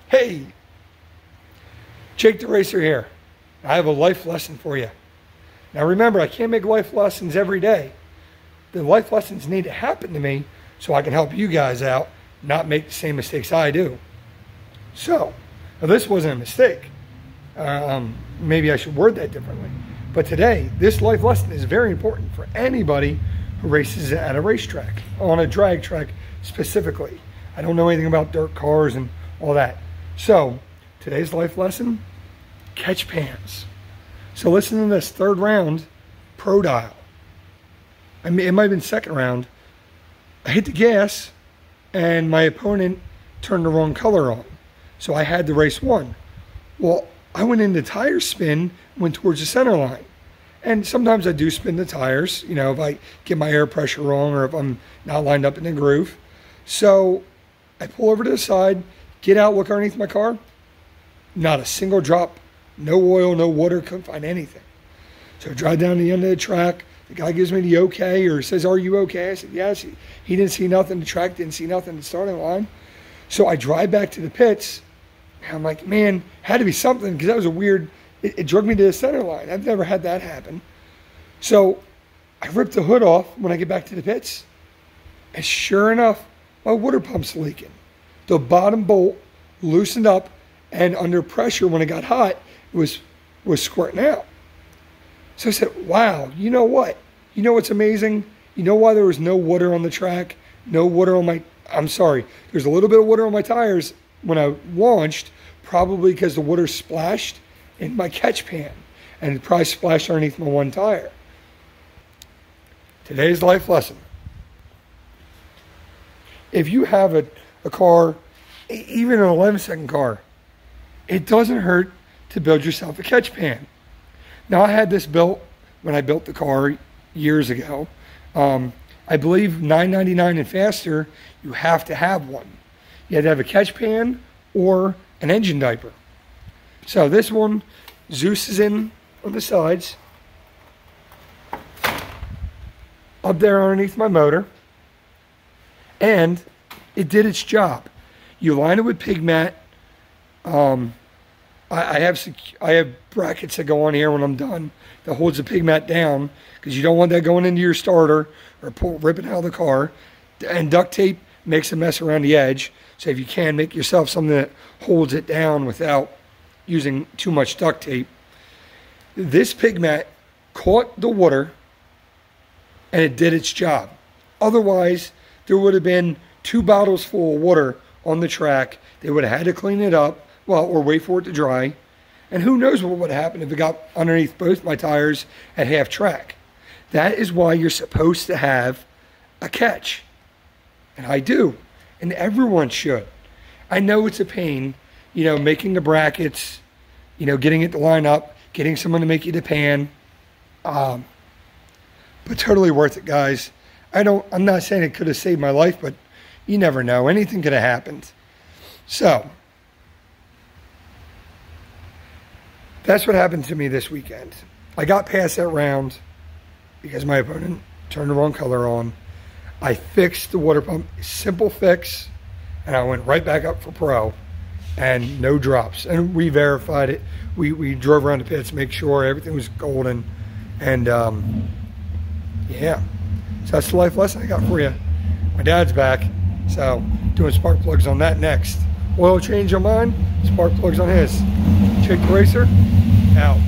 Hey, Jake the Racer here. I have a life lesson for you. Now remember, I can't make life lessons every day. The life lessons need to happen to me so I can help you guys out, not make the same mistakes I do. So, now this wasn't a mistake. Maybe I should word that differently. But today, this life lesson is very important for anybody who races at a racetrack, on a drag track specifically. I don't know anything about dirt cars and all that. So, today's life lesson, catch pans. So listen to this, third round, pro dial. I mean, it might have been second round. I hit the gas and my opponent turned the wrong color on. So I had the race won. Well, I went into tire spin, went towards the center line. And sometimes I do spin the tires, you know, if I get my air pressure wrong or if I'm not lined up in the groove. So I pull over to the side, get out, look underneath my car. Not a single drop, no oil, no water, couldn't find anything. So I drive down to the end of the track. The guy gives me the okay, or says, "Are you okay?" I said, "Yes." He didn't see nothing. The track didn't see nothing in the starting line. So I drive back to the pits. And I'm like, man, had to be something, because that was a weird, it drug me to the center line. I've never had that happen. So I ripped the hood off when I get back to the pits. And sure enough, my water pump's leaking. The bottom bolt loosened up, and under pressure, when it got hot, it was squirting out. So I said, wow, you know what? You know what's amazing? You know why there was no water on the track? No water on my, I'm sorry, there's a little bit of water on my tires when I launched, probably because the water splashed in my catch pan, and it probably splashed underneath my one tire. Today's life lesson. If you have a car, even an 11-second car, it doesn't hurt to build yourself a catch pan. Now, I had this built when I built the car years ago. I believe $9.99 and faster, you have to have one. You had to have a catch pan or an engine diaper. So this one, Zeus is in on the sides, up there underneath my motor, and it did its job. You line it with pig mat. I have brackets that go on here when I'm done that holds the pig mat down, because you don't want that going into your starter or ripping out of the car. And duct tape makes a mess around the edge. So if you can, make yourself something that holds it down without using too much duct tape. This pig mat caught the water and it did its job. Otherwise, there would have been 2 bottles full of water on the track. They would have had to clean it up, well, or wait for it to dry. And who knows what would happen if it got underneath both my tires at half track. That is why you're supposed to have a catch. And I do. And everyone should. I know it's a pain, you know, making the brackets, you know, getting it to line up, getting someone to make you the pan. But totally worth it, guys. I'm not saying it could have saved my life, but you never know. Anything could have happened. So, that's what happened to me this weekend. I got past that round because my opponent turned the wrong color on. I fixed the water pump, simple fix, and I went right back up for pro, and no drops. And we verified it. We drove around the pits, make sure everything was golden, and yeah. So that's the life lesson I got for you. My dad's back, so doing spark plugs on that next. Oil change on mine, spark plugs on his. Jake the Racer, out.